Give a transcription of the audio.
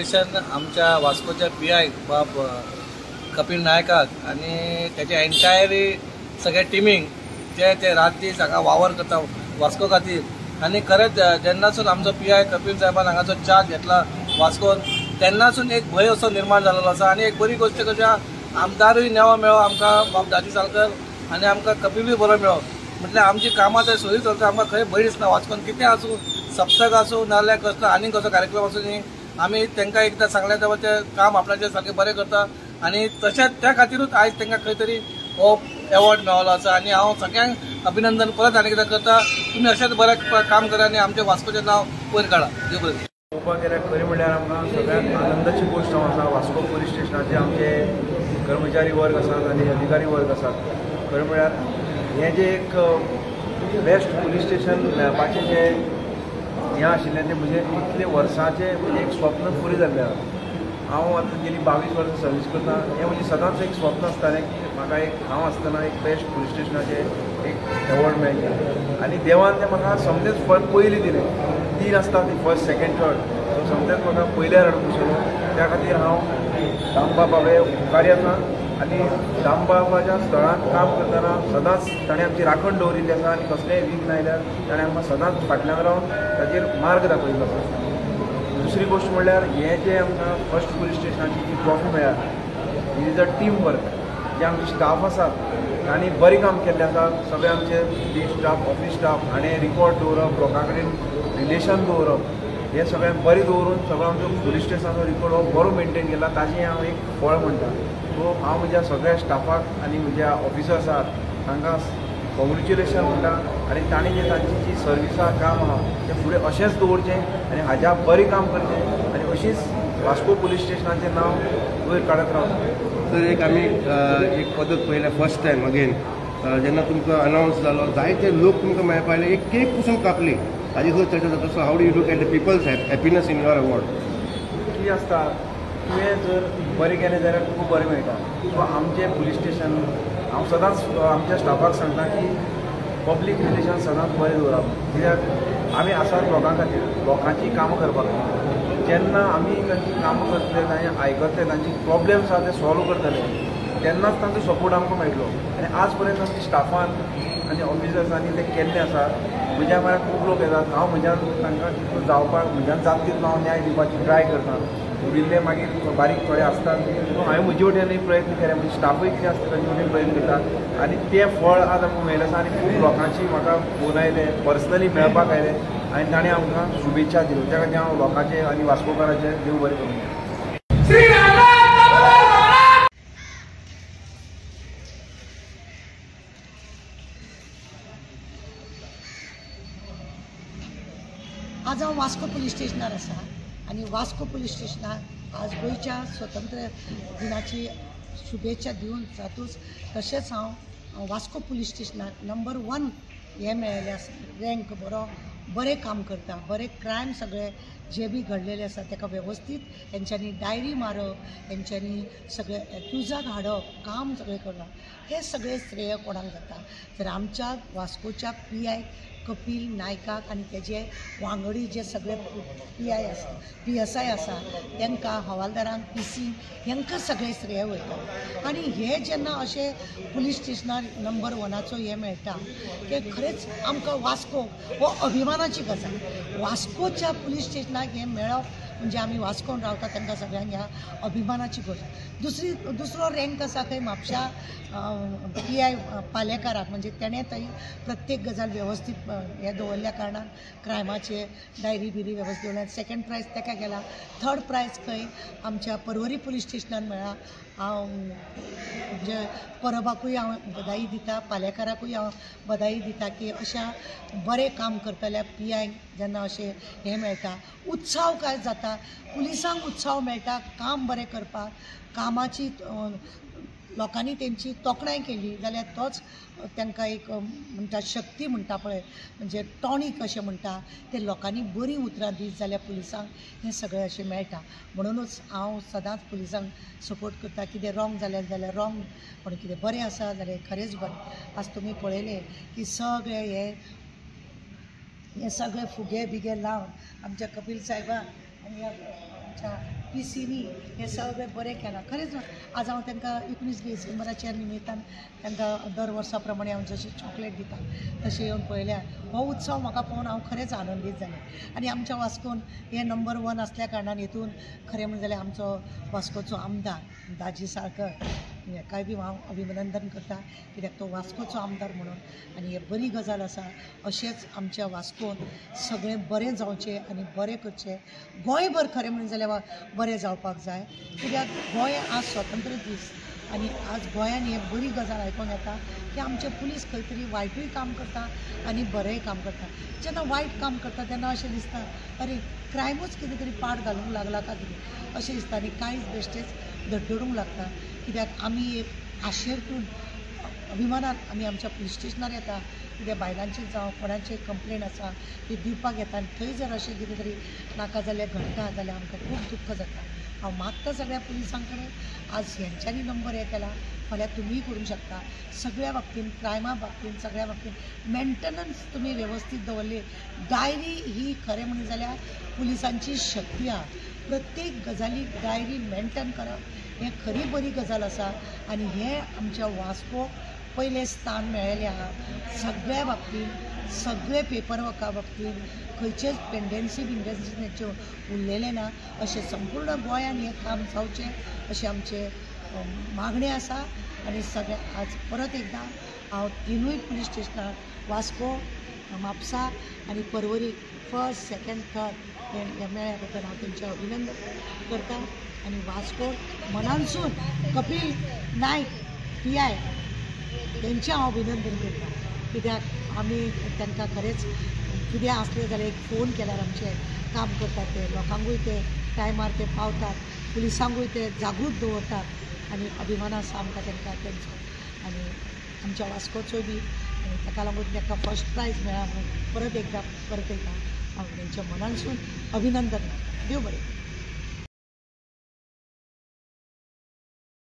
Congratulation आमच्या वास्कोच्या PI बाब कपिल नायकाक आणि त्याच्या एंटायरी सगळ्या टिमींक जे ते रात दीस हांगा वावर करता वास्को खातीर। आणि खरेंच जेन्नासून आमचो PI कपिल साहेबान हांगाचो चार्ज घेतला वास्कोन तेन्नासून एक भंय असो निर्माण जाल्लो आसा। आणि एक बरी गोष्ट कशा आमदारूय नेवो मेळ्ळो आमकां बाब दाजी साळकर आणि आमकां कपिलूय बरो मेळ्ळो। म्हटल्यार आमची कामां थंय सुरू चलता, आमकां खंय भंय दिसना। वास्कोन कितें आसूं, सप्तक आसूं नाल्यार कसलो आनी कसलो कार्यक्रम आसूं न्ही, आमी तांकां एकदां सांगलें तेव्हा ते काम आपल्याचें सारकें बरें करता। आणि तशेंच त्या खातीरूच आयज तांकां खंय तरी हो एवॉर्ड मेळ्ळो आसा। आणि हांव सगळ्यांक अभिनंदन परत आनी एकदां करता, तुमी अशेंच बरें काम करा आणि आमच्या वास्कोचें नांव वयर काडा। देव बरें करूं। पळोवपाक गेल्यार खरी म्हणल्यार आमकां सगळ्यांत आनंदाची गोश्ट आसा वास्को पुलीस स्टेशनाचे आमचे कर्मचारी वर्ग आसात आणि अधिकारी वर्ग आसात। खरें म्हणल्यार हें जे एक बेस्ट पुलीस स्टेशन मेळपाचें जे हें आशिल्लें तें म्हणजे इतले वर्सांचें म्हणजे एक स्वप्न पुरी जाल्लें आसा। हांव आतां गेली 22 वर्सां सर्वीस करता। हें म्हणजे सदांच एक स्वप्न आसतालें की म्हाका एक हांव आसतना एक बेस्ट पुलीस स्टेशनाचें एक एवॉर्ड मेळचें। आनी देवान तें म्हाका समजेच पयलीं दिलें। 3 आसता ती फर्स्ट सेकंड थर्ड, सो समजेच म्हाका पयल्या हाडून बसयलो। त्या खातीर हांव दामबाब बाबे उपकारी आसा। आनी दामबाबाच्या स्थळांत काम करतना सदांच ताणें आमची राखण दवरिल्ली आसा आनी कसलेंय विघ्न आयल्यार ताणें आमकां सदांच फाटल्यान रावन ताचेर मार्ग दाखयल्लो आसा। दुसरी गोश्ट म्हणल्यार हें जें आमकां फर्स्ट पुलीस स्टेशनाची जी ट्रॉफी मेळ्ळ्या it is a team work. जे आमचे स्टाफ आसात तांणी बरें काम केल्लें आसा। सगळे आमचे डी स्टाफ ऑफिस स्टाफ हाणें रिकॉर्ड दवरप, लोकां कडेन रिलेशन दवरप, हें सगळें बरें दवरून सगळो आमचो पुलीस स्टेशनाचो रिकॉर्ड हो बरो मेनटेन केला, ताजें हांव एक फळ म्हणटा। सो हांव म्हज्या सगळ्या स्टाफाक आनी म्हज्या ऑफिसर्स आसात तांकां कॉंग्रेच्युलेशन म्हणटा। आनी तांणी जें तांची जी सर्विसा काम आहा तें फुडें अशेंच दवरचें आनी हाज्या बरें काम करचें आनी अशीच वास्को पुलीस स्टेशनाचें नांव वयर काडत रावचें। तर एक आमी एक पद्दत पळयल्या फर्स्ट टायम अगेन जेन्ना तुमकां अनावन्स जालो जायते लोक तुमकां मेळपा आयले, एक केक पसून कापली, ताजे खंय चर्चा जाता। So how do you look at the people's happiness in your award? कितें आसता तुवें जर बरें केलें जाल्यार तुका बरें मेळटा। सो आमचें पुलीस स्टेशन हांव सदांच आमच्या स्टाफाक सांगता की पब्लीक रिलेशन सदांच बरें दवरप, कित्याक आमी आसात लोकां खातीर, लोकांची कामां करपा खातीर। जेन्ना आमी तांची कामां करतले, तांचे आयकतले, तांची प्रॉब्लेम्स आसा ते सॉल्व करतले, तेन्नाच तांचो सपोर्ट आमकां मेळटलो। आनी आज पर्यंत आमच्या स्टाफान आनी ऑफिसर्सांनी तें केल्लें आसा। म्हज्या म्हळ्यार खूब लोक येतात, हांव म्हज्यान तांकां तितलो जावपाक म्हज्यान जाता तितलो हांव न्याय दिवपाची ट्राय करता। उरिल्ले मागीर बारीक थोडे आसतात, सो हांवें म्हजे वटेनूय प्रयत्न केले, म्हणजे स्टाफूय कितें आसता तांचे वटेन प्रयत्न करतात। आनी तें फळ आज आमकां मेळिल्लें आसा। आनी खूब लोकांची म्हाका फोन आयले, पर्सनली मेळपाक आयले आनी ताणें आमकां शुभेच्छा दिल्यो। त्या खातीर हांव लोकांचे आनी वास्कोकारांचे देव बरें करूं। आज हांव वास्को पुलीस स्टेशनार आसा आनी वास्को पुलीस स्टेशनाक आज गोंयच्या स्वतंत्र दिनाची शुभेच्छा दिवन जातूच तशेंच हांव वास्को पुलीस स्टेशनाक नंबर 1 हें मेळिल्लें आसा, रँक बरें काम करता, बरें क्रायम सगळे जे बी घडलेले आसा ताका वेवस्थीत हेंच्यांनी डायरी मारप, हेंच्यांनी सगळे एक्युजाक हाडप, काम सगळें करप, हे सगळे श्रेय कोणाक जाता तर आमच्या वास्कोच्या PI कपिल नायकाक आनी तेजे वांगडी जे सगळे PI आसा, PSI आसा तांकां, हवालदारांक, PC हांकां सगळे श्रेय वयता। आनी हे जेन्ना अशें पुलीस स्टेशनार नंबर 1चो हें मेळटा ते खरेंच आमकां वास्को हो अभिमानाची गजाल। वास्कोच्या पुलीस स्टेशनाक हें मेळप म्हणजे आमी वास्कोन रावता तांकां सगळ्यांक ह्या अभिमानाची गोश्ट। दुसरो रँक आसा खंय म्हापशा PI पालेकाराक, म्हणजे तेणें थंय प्रत्येक गजाल वेवस्थीत हें दवरल्या कारणान क्रायमाचे डायरी बिरी वेवस्थीत दवरल्या। सेकंड प्रायज ताका गेला। थर्ड प्रायज खंय आमच्या पर्वरी पुलीस स्टेशनान मेळ्ळा। हांव म्हणजे परबाकूय हांव बधाई दिता, पालेकाराकूय हांव बधाई दिता की अशा बरें काम करतल्या PI जेन्ना अशें हें मेळटा, उत्सव काय जाता, पुलिसांक उत्सव मेळटा काम बरें करपाक, कामाची लोकांनी तेंची तोखणाय केली जाल्यार तोच तांकां एक म्हणटा शक्ती म्हणटा पळय, म्हणजे टॉनीक अशें म्हणटा, ते लोकांनी बरीं उतरां दीत जाल्यार पुलिसांक हें सगळें अशें मेळटा। म्हणूनच हांव सदांच पुलिसांक सपोर्ट करता, कितें रॉंग जालें जाल्यार रॉंग, पण कितें बरें आसा जाल्यार खरेंच बरें। आज तुमी पळयलें की सगळे हे सगळे फुगे बिगे लावन आमच्या कपिल साहेबाक आनी आमच्या PCनी हे सगळें बरें केलां. खरेंच आज हांव तांकां 19 डिसेंबराच्या निमित्तान तांकां दर वर्सा प्रमाणे हांव जशी चॉकलेट दिता तशें येवन पळयल्या. हो उत्सव म्हाका पळोवन हांव खरेंच आनंदीत जालें. आनी आमच्या वास्कोन हे नंबर 1 असल्या कारणान हेतून खरें म्हणजे जाल्यार आमचो वास्कोचो आमदार दाजी साळकर हेकाय बी हांव अभिनंदन करता, कित्याक तो वास्कोचो आमदार म्हणून. आनी हे बरी गजाल आसा. अशेंच आमच्या वास्कोन सगळें बरें जावचें आनी बरें करचें. गोंयभर खरें म्हणून जाल्यार बरें जावपाक जाय, कित्याक गोंय आज स्वतंत्र दीस आनी आज गोंयान हे बरी गजाल आयकोंक येता की आमचे पुलीस खंय तरी वायटूय काम करता आनी बरेंय काम करता. जेन्ना वायट काम करता तेन्ना अशें दिसता अरे क्रायमूच कितें तरी पाड घालूंक लागला काय कितें अशें दिसता. आनी कांयच बेश्टेच धडधडूंक लागता, कित्याक आमी एक आशेरतून अभिमानान आमी आमच्या पुलीस स्टेशनार येता, कितें बायलांची जावं कोणाची कंप्लेन आसा ती दिवपाक येता. आनी थंय जर अशें कितें तरी नाका जाल्यार घडटा जाल्यार आमकां खूब दुख्ख जाता. हांव मागता सगळ्या पुलिसां कडेन आज हेंच्यांनी नंबर हे केला, फाल्यां तुमीय करूंक शकता. सगळ्या बाबतीन क्रायमा बाबतीन सगळ्या बाबतीन मेंटेनन्स तुमी वेवस्थीत दवरली. डायरी ही खरें म्हणून जाल्यार पुलिसांची शक्ती आहा. प्रत्येक गजालीक डायरी मेंटेन करप हें खरी बरी गजाल आसा. आनी हें आमच्या वास्को पयलें स्थान मेळयलें आहा. सगळ्या बाबतीन सगळे पेपर वर्का बाबतीन खंयचेच पेंडेन्सी तेंचे उरलेलें ना. अशें संपूर्ण गोंयान हें काम जावचें अशें आमचे मागणी आसा. आनी सगळे आज परत एकदां हांव तिनूय पुलीस स्टेशनार वास्को, म्हापसा आनी पर्वरी 1st, 2nd, 3rd हे मेळ्या बद्दल हांव तेंचें अभिनंदन करता. आनी वास्को मनानसून कपिल नायक PI तेंचें हांव अभिनंदन करता, कित्याक आमी तांकां खरेंच कितें आसलें जाल्यार एक फोन केल्यार आमचें काम करतात. ते लोकांकूय ते टायमार ते पावतात, पुलिसांकूय ते जागृत दवरतात आनी अभिमान आसा आमकां तांकां तेंचो. आनी आमच्या वास्कोचो बी ताका लागून ताका फर्स्ट प्रायज मेळ्ळा म्हणून परत एकदां हांव तेंच्या मनानसून अभिनंदन. देव बरें.